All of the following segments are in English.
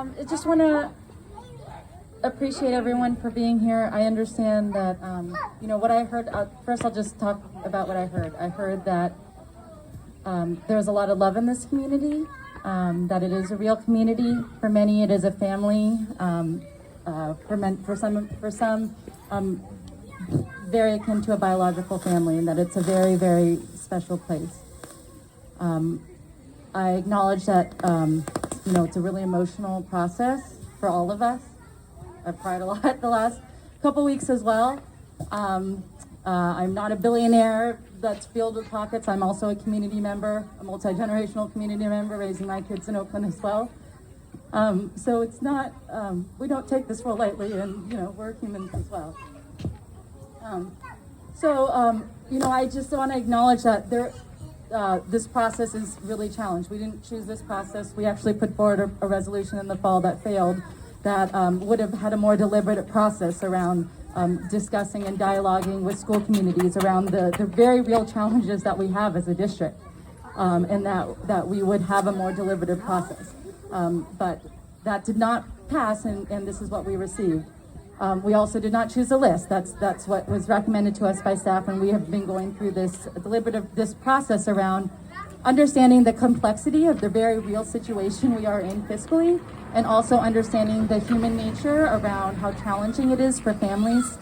I just want to appreciate everyone for being here. I understand that, what I heard, first I'll just talk about what I heard. I heard that there's a lot of love in this community, that it is a real community. For many, it is a family. For some, very akin to a biological family, and that it's a very, very special place. I acknowledge that, it's a really emotional process for all of us. I've cried a lot the last couple weeks as well. I'm not a billionaire that's filled with pockets. I'm also a community member, a multi-generational community member, raising my kids in Oakland as well. So it's not, we don't take this role lightly, and, we're humans as well. I just want to acknowledge that this process is really challenged. We didn't choose this process. We actually put forward a resolution in the fall that failed, that would have had a more deliberate process around discussing and dialoguing with school communities around the very real challenges that we have as a district, and that we would have a more deliberative process. But that did not pass, and this is what we received. We also did not choose a list. That's what was recommended to us by staff, and we have been going through this process around understanding the complexity of the very real situation we are in fiscally, and also understanding the human nature around how challenging it is for families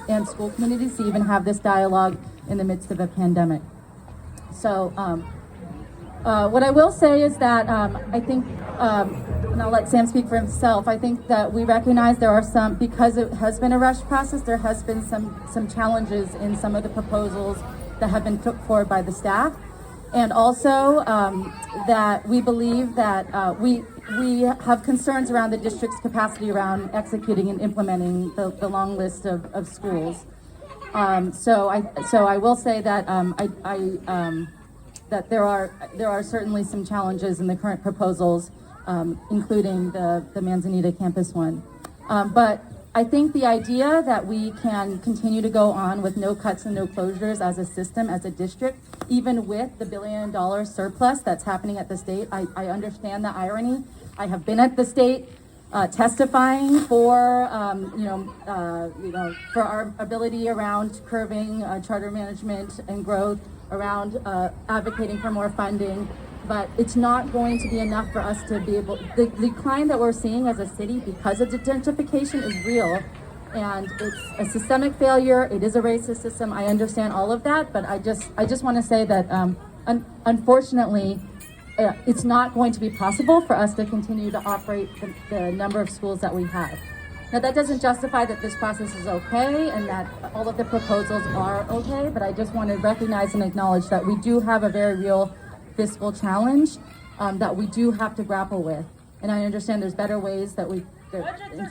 and school communities to even have this dialogue in the midst of a pandemic. So what I will say is that I think, and I'll let Sam speak for himself, I think that we recognize there are some, because it has been a rush process, there has been some challenges in some of the proposals that have been put forward by the staff. And also that we believe that we have concerns around the district's capacity around executing and implementing the long list of schools. So I will say that that there are certainly some challenges in the current proposals, including the Manzanita campus one. But I think the idea that we can continue to go on with no cuts and no closures as a system, as a district, even with the $1 billion surplus that's happening at the state, I understand the irony. I have been at the state testifying for, for our ability around curbing charter management and growth, around advocating for more funding. But it's not going to be enough for us to be able, the decline that we're seeing as a city because of gentrification is real, and it's a systemic failure. It is a racist system. I understand all of that, but I just want to say that unfortunately, it's not going to be possible for us to continue to operate the number of schools that we have. Now, that doesn't justify that this process is okay and that all of the proposals are okay, but I just want to recognize and acknowledge that we do have a very real fiscal challenge that we do have to grapple with. And I understand there's better ways that in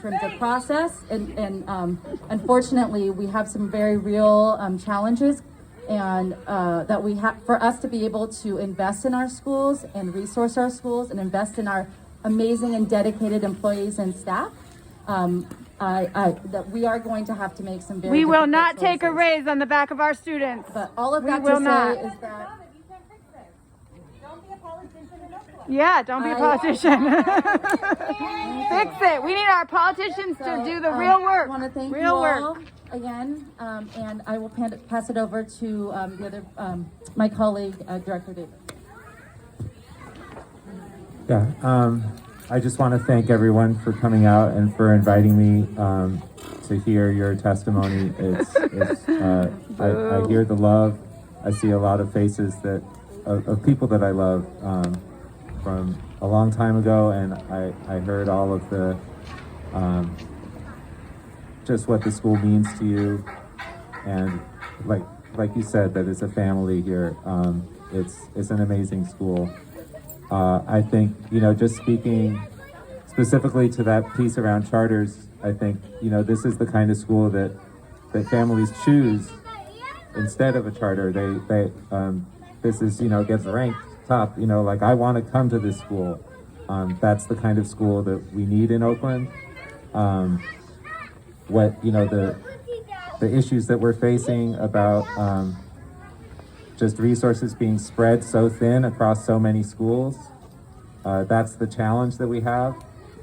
terms of process, and unfortunately, we have some very real challenges, and that we have, for us to be able to invest in our schools and resource our schools and invest in our amazing and dedicated employees and staff, that we are going to have to make some very. We will not take a raise on the back of our students. But all of that to say is that. Yeah, don't be a politician. Fix it. We need our politicians to do the real work. I want to thank you all again, and I will pass it over to my colleague, Director Davis. Yeah, I just want to thank everyone for coming out and for inviting me to hear your testimony. I hear the love. I see a lot of faces of people that I love from a long time ago, and I heard all of the just what the school means to you, and like you said, that it's a family here. It's an amazing school. I think, just speaking specifically to that piece around charters, I think, this is the kind of school that families choose instead of a charter. This is, gets ranked top, like, I want to come to this school. That's the kind of school that we need in Oakland. The issues that we're facing about just resources being spread so thin across so many schools, that's the challenge that we have.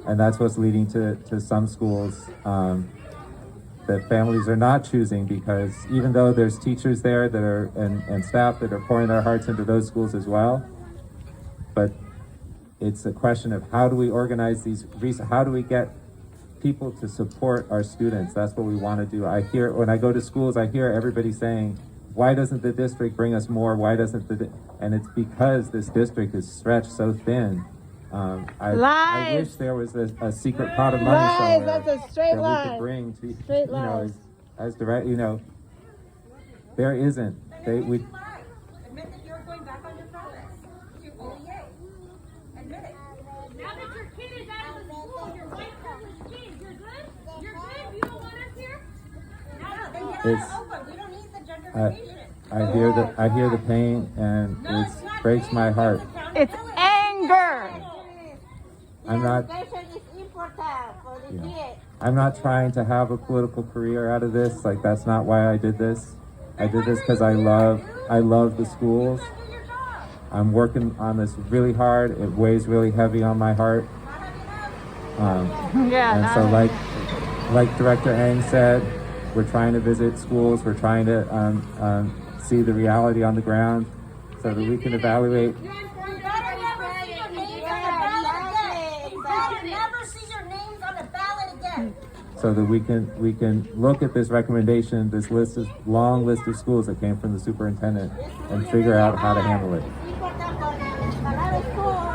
And that's what's leading to some schools that families are not choosing, because even though there's teachers there that are and staff that are pouring their hearts into those schools as well, but it's a question of how do we organize these, how do we get people to support our students? That's what we want to do. I hear, when I go to schools, I hear everybody saying, why doesn't the district bring us more? Why doesn't and it's because this district is stretched so thin. I wish there was a secret pot of money somewhere That's a straight that lie. we could bring to, Straight you know, lies. as direct, you know, there isn't. We Admit that you're going back on your promise to OEA. Admit it. Now that your kid is out of the school, your white privileged kid, you're good? You're good? You don't want us here? Now then get It's- out of Oakland. We don't need the gentrification. I hear the pain, and it breaks my heart. It's anger. I'm not. Education is important for the kids. I'm not trying to have a political career out of this. Like, that's not why I did this. I did this because I love the schools. I'm working on this really hard. It weighs really heavy on my heart. And so, like Director Eng said, we're trying to visit schools. We're trying to see the reality on the ground so that we can evaluate. So that we can look at this recommendation, this long list of schools that came from the superintendent, and figure out how to handle it. It's important for a lot of schools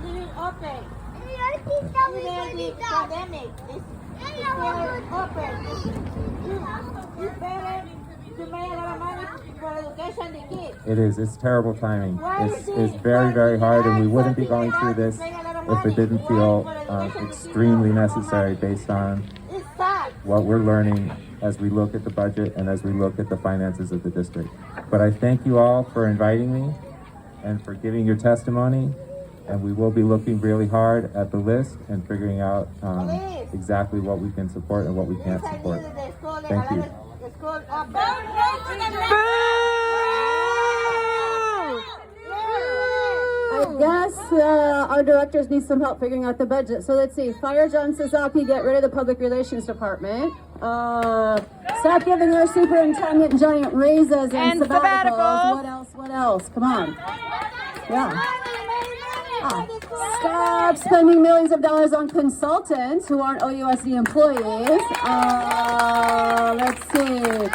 living open. Even the pandemic is still open. It's better to make a lot of money for education the kids. It is. It's terrible timing. It's very, very hard, and we wouldn't be going through this if it didn't feel extremely necessary based on It's sad. what we're learning as we look at the budget and as we look at the finances of the district. But I thank you all for inviting me and for giving your testimony, and we will be looking really hard at the list and figuring out exactly what we can support and what we can't support. Thank you. I guess our directors need some help figuring out the budget. So let's see. Fire John Sasaki, get rid of the public relations department. Stop giving our superintendent giant raises and sabbaticals. What else? What else? Come on. Yeah. Stop spending millions of dollars on consultants who aren't OUSD employees. Let's see.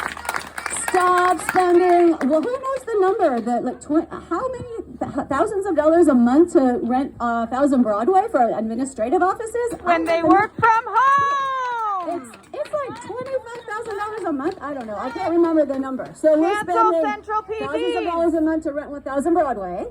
Stop spending, well, who knows the number that, like, how many thousands of dollars a month to rent 1,000 Broadway for administrative offices? When they work from home. It's like $25,000 a month. I don't know. I can't remember the number. So we're Cancel spending Central PD. thousands of dollars a month to rent 1,000 Broadway.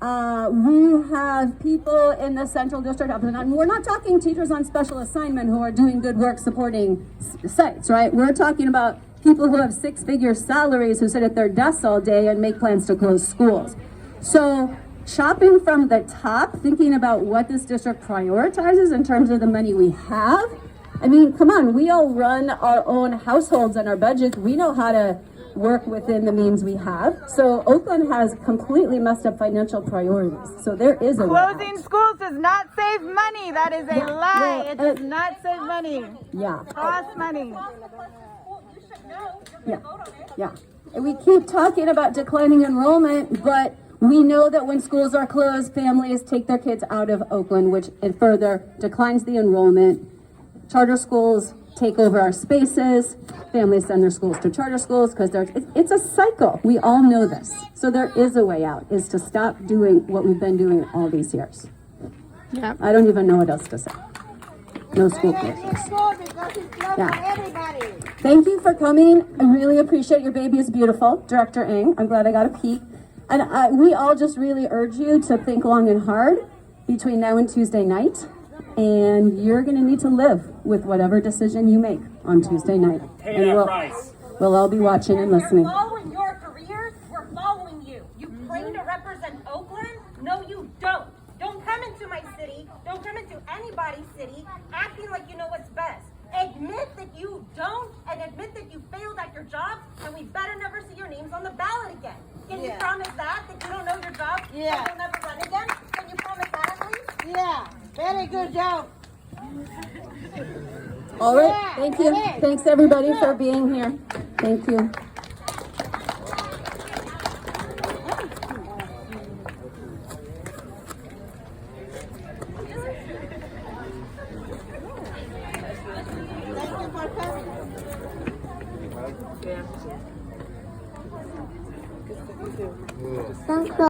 We have people in the Central District office, and we're not talking teachers on special assignment who are doing good work supporting sites, right? We're talking about people who have six-figure salaries who sit at their desks all day and make plans to close schools. So shopping from the top, thinking about what this district prioritizes in terms of the money we have. I mean, come on, we all run our own households and our budgets. We know how to work within the means we have. So Oakland has completely messed up financial priorities. So there is a way out. Closing schools does not save money. That is a lie. It does not save money. Yeah. Costs money. Yeah. And we keep talking about declining enrollment, but we know that when schools are closed, families take their kids out of Oakland, which it further declines the enrollment. Charter schools take over our spaces. Families send their schools to charter schools because it's a cycle. We all know this. So there is a way out, is to stop doing what we've been doing all these years. Yeah. I don't even know what else to say. No school closures. Because it's not Yeah. for everybody. Thank you for coming. I really appreciate your baby is beautiful, Director Eng. I'm glad I got a peek. And we all just really urge you to think long and hard between now and Tuesday night. And you're going to need to live with whatever decision you make on Tuesday night. And we'll all be watching and listening. We're following your careers. We're following you. You claim to represent Oakland? No, you don't. Don't come into my city. Don't come into anybody's city acting like you know what's best. Admit that you don't, and admit that you failed at your job, and we better never see your names on the ballot again. Can you promise that you don't know your job? Yeah. And you'll never run again? Can you promise that at least? Yeah, very good job. All right, thank you. Thanks everybody for being here. Thank you. Thank you.